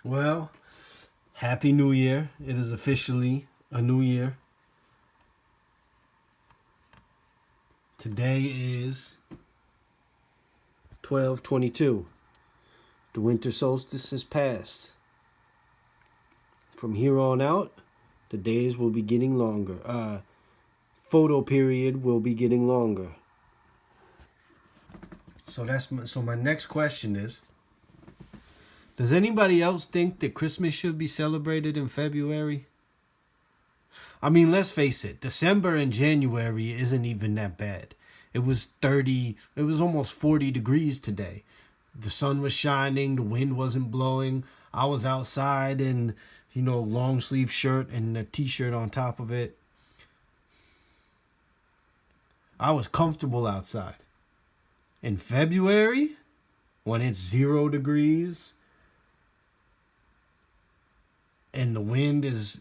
Well, Happy New Year. It is officially a new year. Today is 12/22. The winter solstice has passed. From here on out, the days will be getting longer. Photo period will be getting longer. So my next question is, does anybody else think that Christmas should be celebrated in February? I mean, let's face it, December and January isn't even that bad. It was almost 40 degrees today. The sun was shining, the wind wasn't blowing. I was outside in, long sleeve shirt and a t-shirt on top of it. I was comfortable outside. In February, when it's 0 degrees, and the wind is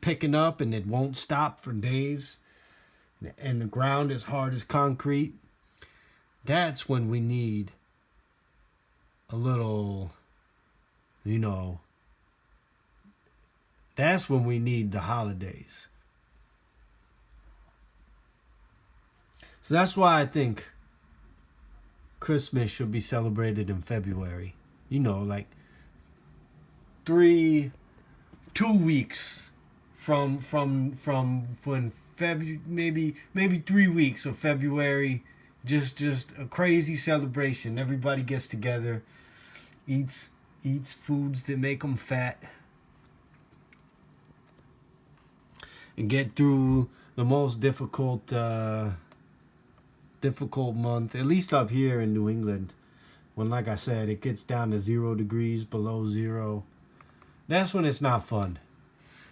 picking up and it won't stop for days, and the ground is hard as concrete, that's when we need a little, that's when we need the holidays. So that's why I think Christmas should be celebrated in February. Like 2 weeks from when February, maybe 3 weeks of February, just a crazy celebration. Everybody gets together, eats foods that make them fat, and get through the most difficult month, at least up here in New England, when, like I said, it gets down to 0 degrees, below zero. That's when it's not fun.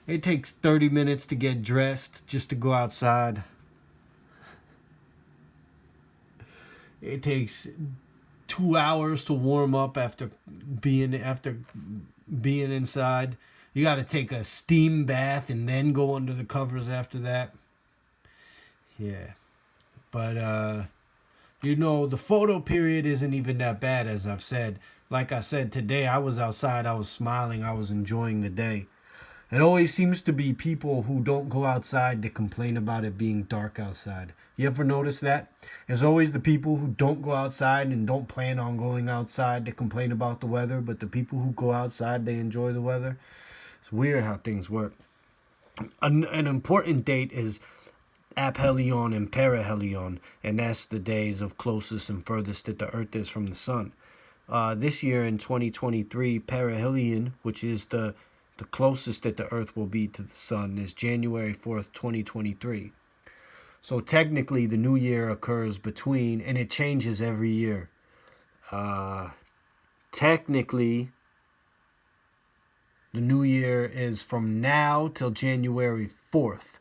It takes 30 minutes to get dressed just to go outside. It takes 2 hours to warm up after being inside. You got to take a steam bath and then go under the covers after that. Yeah. But, the photo period isn't even that bad, as I've said. Like I said, today I was outside, I was smiling, I was enjoying the day. It always seems to be people who don't go outside that complain about it being dark outside. You ever notice that? It's always the people who don't go outside and don't plan on going outside that complain about the weather, but the people who go outside, they enjoy the weather. It's weird how things work. An important date is aphelion and perihelion, and that's the days of closest and furthest that the Earth is from the sun. This year in 2023, perihelion, which is the closest that the Earth will be to the sun, is January 4th, 2023. So technically, the new year occurs between, and it changes every year. Technically, the new year is from now till January 4th.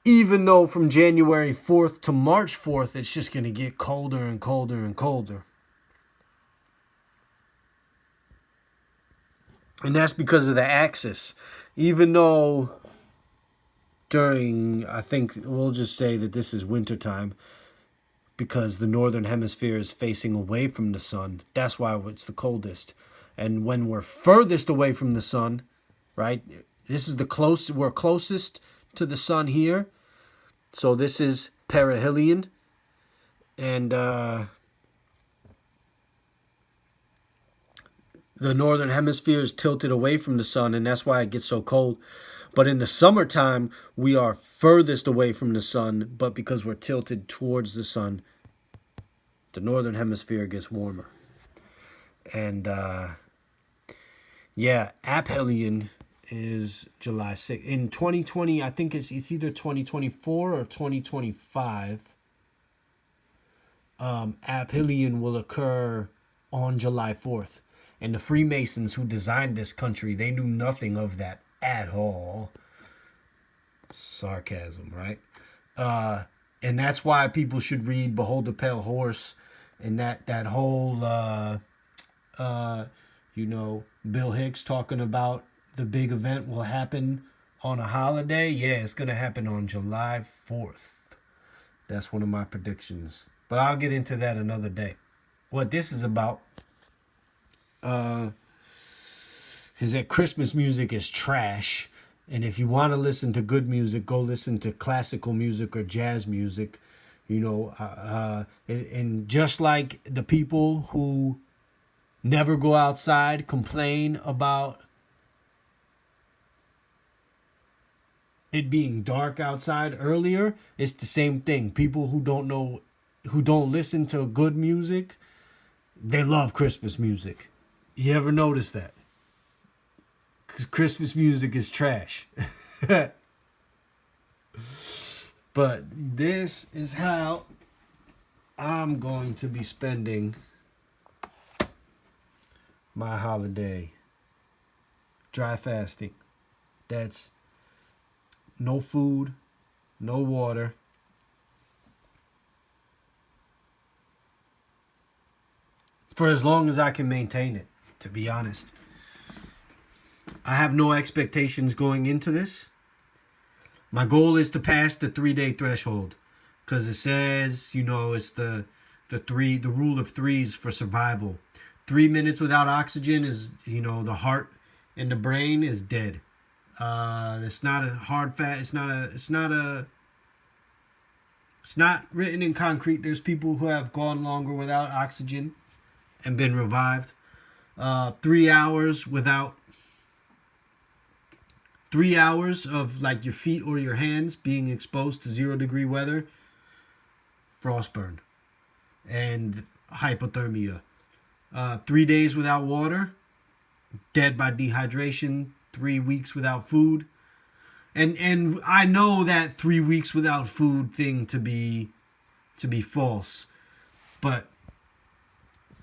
Even though from January 4th to March 4th, it's just going to get colder and colder and colder. And that's because of the axis. Even though I think we'll just say that this is wintertime, because the northern hemisphere is facing away from the sun. That's why it's the coldest. And when we're furthest away from the sun, right, we're closest to the sun here. So this is perihelion. And the northern hemisphere is tilted away from the sun, and that's why it gets so cold. But in the summertime, we are furthest away from the sun, but because we're tilted towards the sun, the northern hemisphere gets warmer. And aphelion is July 6th. In 2020, I think it's either 2024 or 2025. Aphelion will occur on July 4th. And the Freemasons who designed this country, they knew nothing of that at all. Sarcasm, right? And that's why people should read Behold the Pale Horse, and that whole, Bill Hicks talking about the big event will happen on a holiday. Yeah, it's going to happen on July 4th. That's one of my predictions. But I'll get into that another day. What this is about, is that Christmas music is trash. And if you want to listen to good music, go listen to classical music or jazz music. And just like the people who never go outside complain about it being dark outside earlier, it's the same thing. People who don't listen to good music, they love Christmas music. You ever notice that? Because Christmas music is trash. But this is how I'm going to be spending my holiday. Dry fasting. That's no food, no water. For as long as I can maintain it, to be honest. I have no expectations going into this. My goal is to pass the 3-day threshold. Because it says, it's the rule of threes for survival. 3 minutes without oxygen is, the heart and the brain is dead. It's not a hard fact. It's not written in concrete. There's people who have gone longer without oxygen and been revived. 3 hours without 3 hours of like your feet or your hands being exposed to 0-degree weather, frostburn and hypothermia. 3 days without water, dead by dehydration. 3 weeks without food. And I know that 3 weeks without food thing to be false. But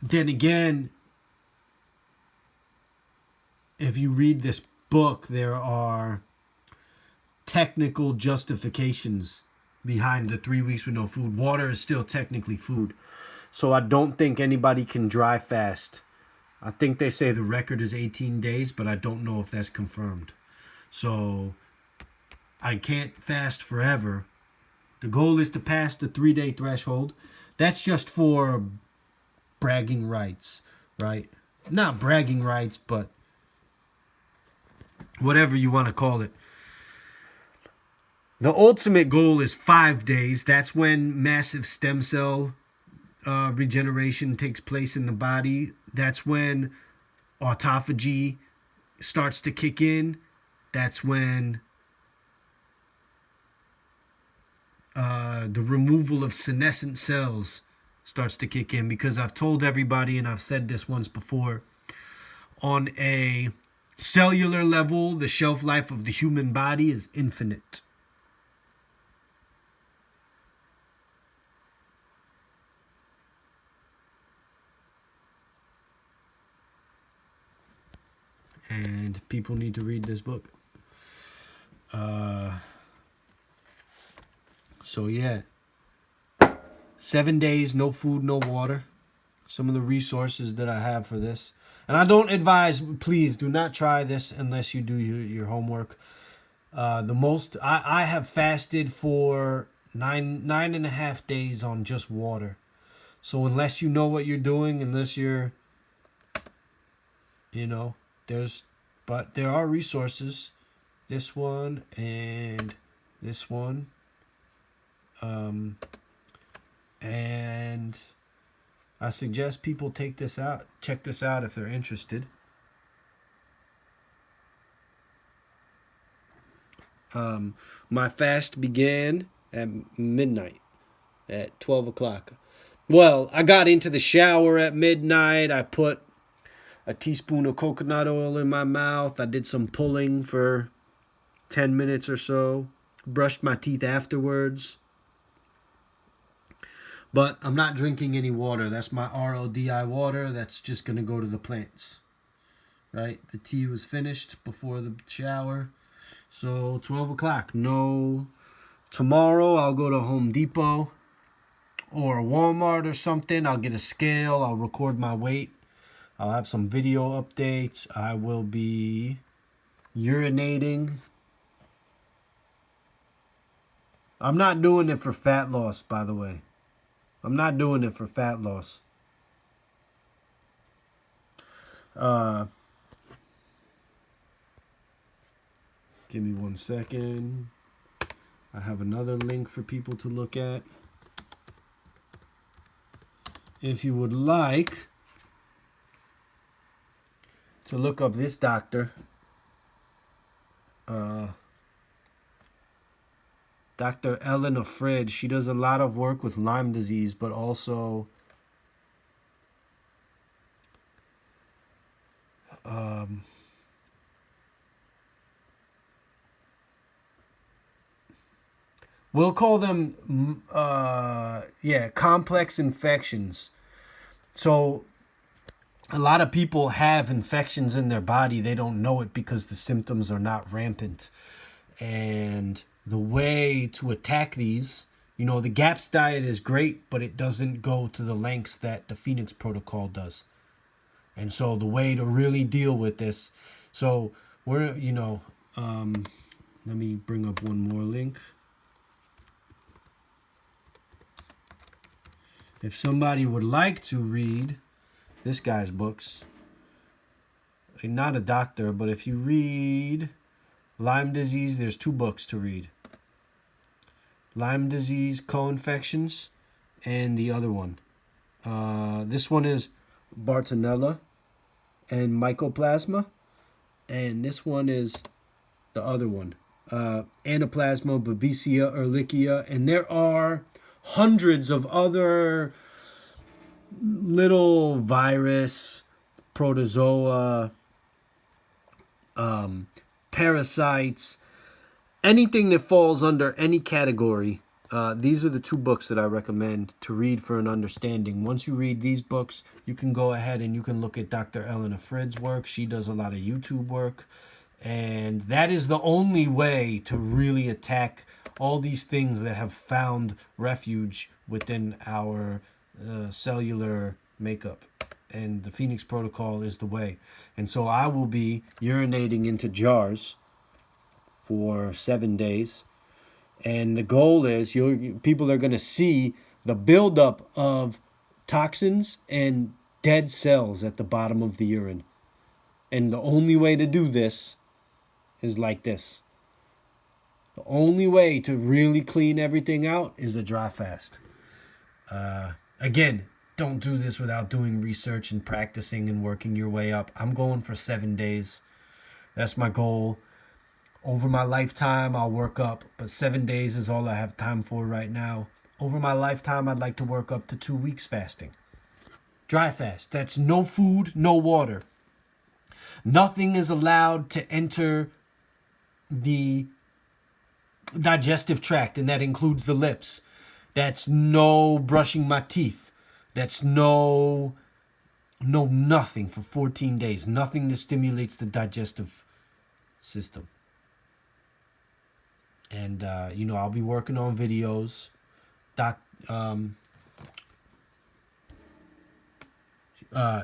then again, if you read this book, there are technical justifications behind the 3 weeks with no food. Water is still technically food. So I don't think anybody can dry fast. I think they say the record is 18 days, but I don't know if that's confirmed. So I can't fast forever. The goal is to pass the 3-day threshold. That's just for bragging rights, right? Not bragging rights, but whatever you want to call it. The ultimate goal is 5 days. That's when massive stem cell regeneration takes place in the body. That's when autophagy starts to kick in. That's when the removal of senescent cells starts to kick in. Because I've told everybody, and I've said this once before, on a cellular level, the shelf life of the human body is infinite. And people need to read this book. So yeah, 7 days, no food, no water. Some of the resources that I have for this. And I don't advise, please do not try this unless you do your homework. I have fasted for nine and a half days on just water. So unless you know what you're doing, unless you're, but there are resources. This one and this one. And I suggest people check this out if they're interested. My fast began at midnight, at 12 o'clock. Well, I got into the shower at midnight. I put a teaspoon of coconut oil in my mouth. I did some pulling for 10 minutes or so. Brushed my teeth afterwards. But I'm not drinking any water. That's my RODI water. That's just going to go to the plants. Right? The tea was finished before the shower. So 12 o'clock. No. Tomorrow I'll go to Home Depot or Walmart or something. I'll get a scale. I'll record my weight. I'll have some video updates. I will be urinating. I'm not doing it for fat loss, by the way. I'm not doing it for fat loss. Give me 1 second. I have another link for people to look at. If you would like to look up this doctor, Dr. Eleanor Frid, she does a lot of work with Lyme disease, but also we'll call them complex infections. So a lot of people have infections in their body. They don't know it because the symptoms are not rampant. And the way to attack these, the GAPS diet is great, but it doesn't go to the lengths that the Phoenix Protocol does. And so the way to really deal with this, so we're, let me bring up one more link. If somebody would like to read this guy's books, not a doctor, but if you read Lyme disease, there's 2 books to read. Lyme disease co-infections and the other one. This one is Bartonella and Mycoplasma, and this one is the other one, Anaplasma, Babesia, Ehrlichia, and there are hundreds of other little virus, protozoa, parasites, anything that falls under any category. These are the 2 books that I recommend to read for an understanding. Once you read these books, you can go ahead and you can look at Dr. Eleanor Frid's work. She does a lot of YouTube work. And that is the only way to really attack all these things that have found refuge within our cellular makeup. And the Phoenix Protocol is the way. And so I will be urinating into jars for 7 days. And the goal is people are going to see the buildup of toxins and dead cells at the bottom of the urine. And the only way to do this is like this. The only way to really clean everything out is a dry fast. Again, don't do this without doing research and practicing and working your way up. I'm going for 7 days. That's my goal. Over my lifetime, I'll work up, but 7 days is all I have time for right now. Over my lifetime, I'd like to work up to 2 weeks fasting. Dry fast. That's no food, no water. Nothing is allowed to enter the digestive tract, and that includes the lips. That's no brushing my teeth. That's no nothing for 14 days. Nothing that stimulates the digestive system. And, I'll be working on videos.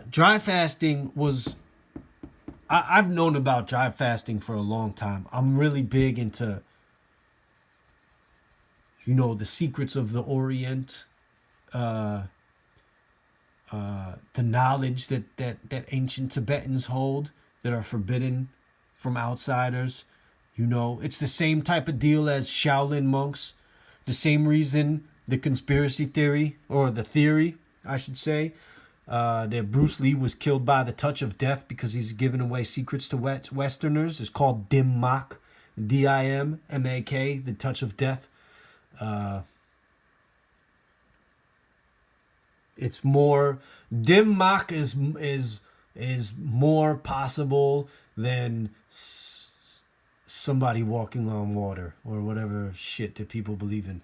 Dry fasting was... I've known about dry fasting for a long time. I'm really big into, the secrets of the Orient. The knowledge that ancient Tibetans hold that are forbidden from outsiders. It's the same type of deal as Shaolin monks. The same reason the conspiracy theory, or the theory, I should say, that Bruce Lee was killed by the touch of death because he's giving away secrets to Westerners is called Dim Mak. D-I-M-M-A-K, the touch of death. It's more... Dim Mak is more possible than... somebody walking on water or whatever shit that people believe in.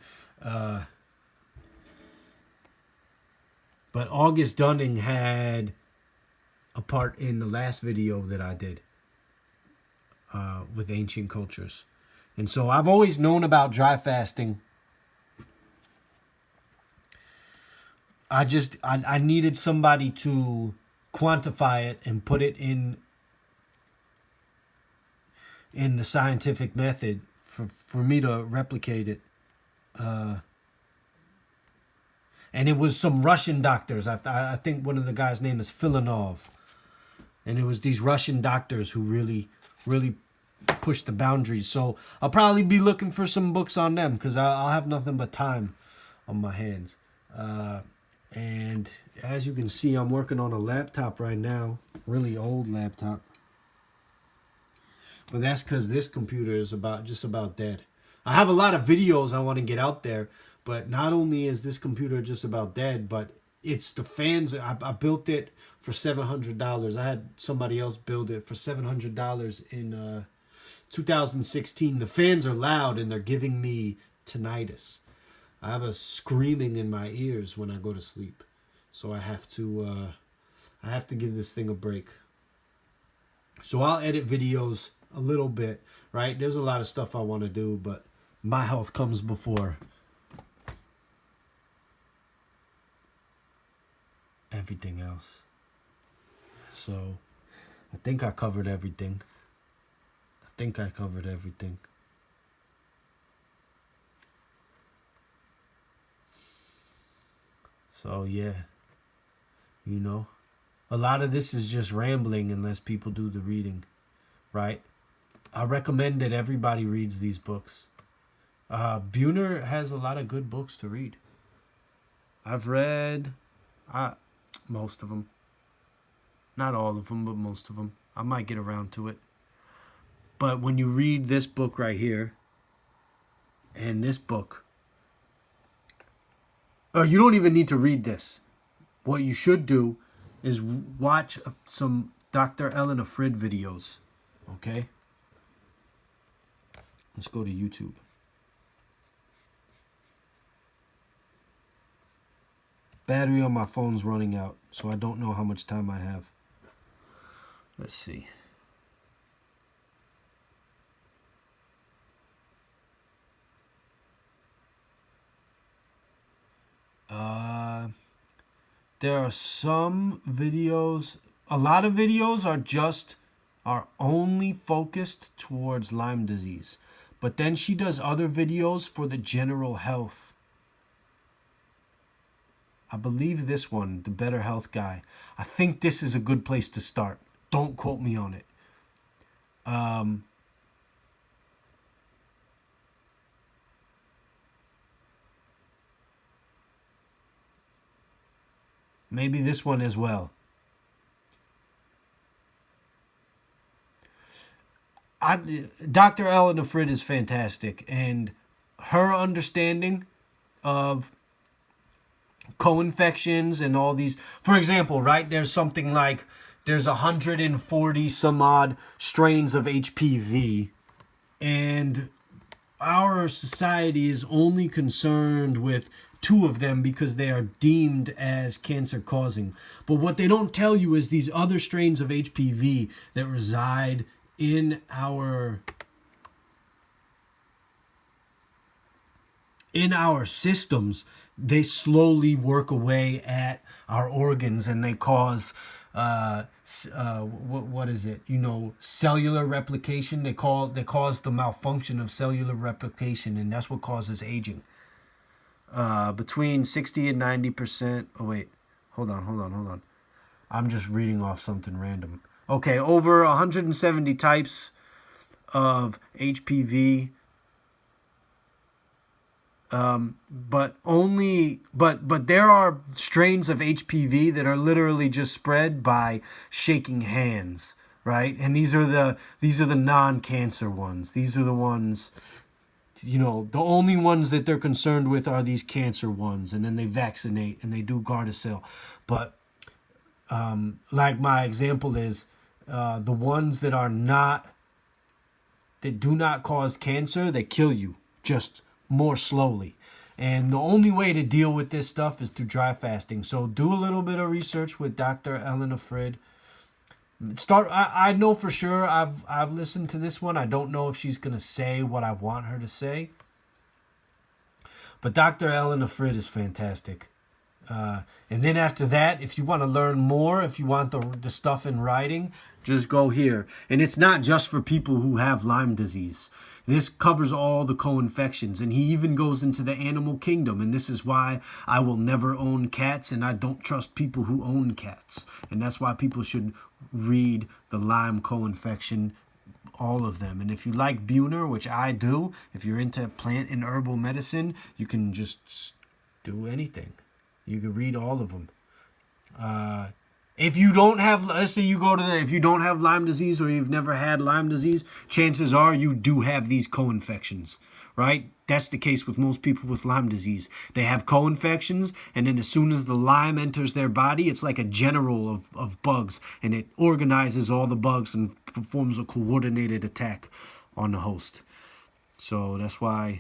But August Dunning had a part in the last video that I did with ancient cultures. And so I've always known about dry fasting. I needed somebody to quantify it and put it in the scientific method for me to replicate it. And it was some Russian doctors. I think one of the guys' name is Filanov. And it was these Russian doctors who really push the boundaries. So I'll probably be looking for some books on them because I'll have nothing but time on my hands. And as you can see, I'm working on a laptop right now, really old laptop. But that's because this computer is just about dead. I have a lot of videos I want to get out there, but not only is this computer just about dead, but it's the fans. I built it for $700. I had somebody else build it for $700 in 2016. The fans are loud and they're giving me tinnitus. I have a screaming in my ears when I go to sleep, so I have to give this thing a break. So I'll edit videos a little bit, right? There's a lot of stuff I want to do, but my health comes before everything else. So I think I covered everything. So yeah, a lot of this is just rambling unless people do the reading, right? I recommend that everybody reads these books. Buhner has a lot of good books to read. I've read most of them. Not all of them, but most of them. I might get around to it. But when you read this book right here, and this book, you don't even need to read this. What you should do is watch some Dr. Elena Frid videos. Okay? Let's go to YouTube. Battery on my phone's running out, so I don't know how much time I have. Let's see. There are some videos, a lot of videos are only focused towards Lyme disease. But then she does other videos for the general health. I believe this one, the Better Health Guy. I think this is a good place to start. Don't quote me on it. Maybe this one as well. Dr. Elena Frid is fantastic, and her understanding of co-infections and all these, for example, right, there's something like there's 140 some odd strains of HPV, and our society is only concerned with 2 of them because they are deemed as cancer causing. But what they don't tell you is these other strains of HPV that reside in our systems, they slowly work away at our organs, and they cause what is it? Cellular replication. They cause the malfunction of cellular replication, and that's what causes aging. Between 60 and 90%. Oh wait, hold on. I'm just reading off something random. Okay, over 170 types of HPV. But there are strains of HPV that are literally just spread by shaking hands, right? And these are the non-cancer ones. These are the ones, the only ones that they're concerned with are these cancer ones, and then they vaccinate and they do Gardasil. But like my example is the ones that do not cause cancer, they kill you just more slowly. And the only way to deal with this stuff is through dry fasting. So do a little bit of research with Dr. Elena Frid. I know for sure I've listened to this one. I don't know if she's going to say what I want her to say. But Dr. Elena Frid is fantastic. And then after that, if you want to learn more, if you want the stuff in writing, just go here. And it's not just for people who have Lyme disease. This covers all the co-infections, and he even goes into the animal kingdom. And this is why I will never own cats, and I don't trust people who own cats. And that's why people should read the Lyme co-infection all of them. And if you like Buhner, which I do, if you're into plant and herbal medicine, you can just do anything. You can read all of them. If you don't have, let's say if you don't have Lyme disease or you've never had Lyme disease, chances are you do have these co-infections, right? That's the case with most people with Lyme disease. They have co-infections, and then as soon as the Lyme enters their body, it's like a general of bugs, and it organizes all the bugs and performs a coordinated attack on the host. So that's why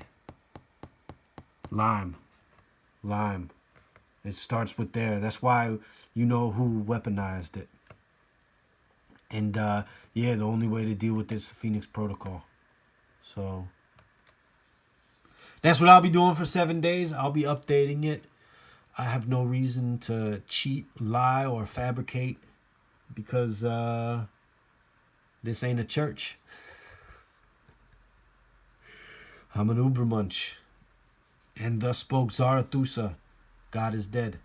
Lyme. It starts with there. That's why you know who weaponized it. And yeah, the only way to deal with this is the Phoenix Protocol. So that's what I'll be doing for 7 days. I'll be updating it. I have no reason to cheat, lie, or fabricate because this ain't a church. I'm an Ubermunch. And thus spoke Zarathustra. God is dead.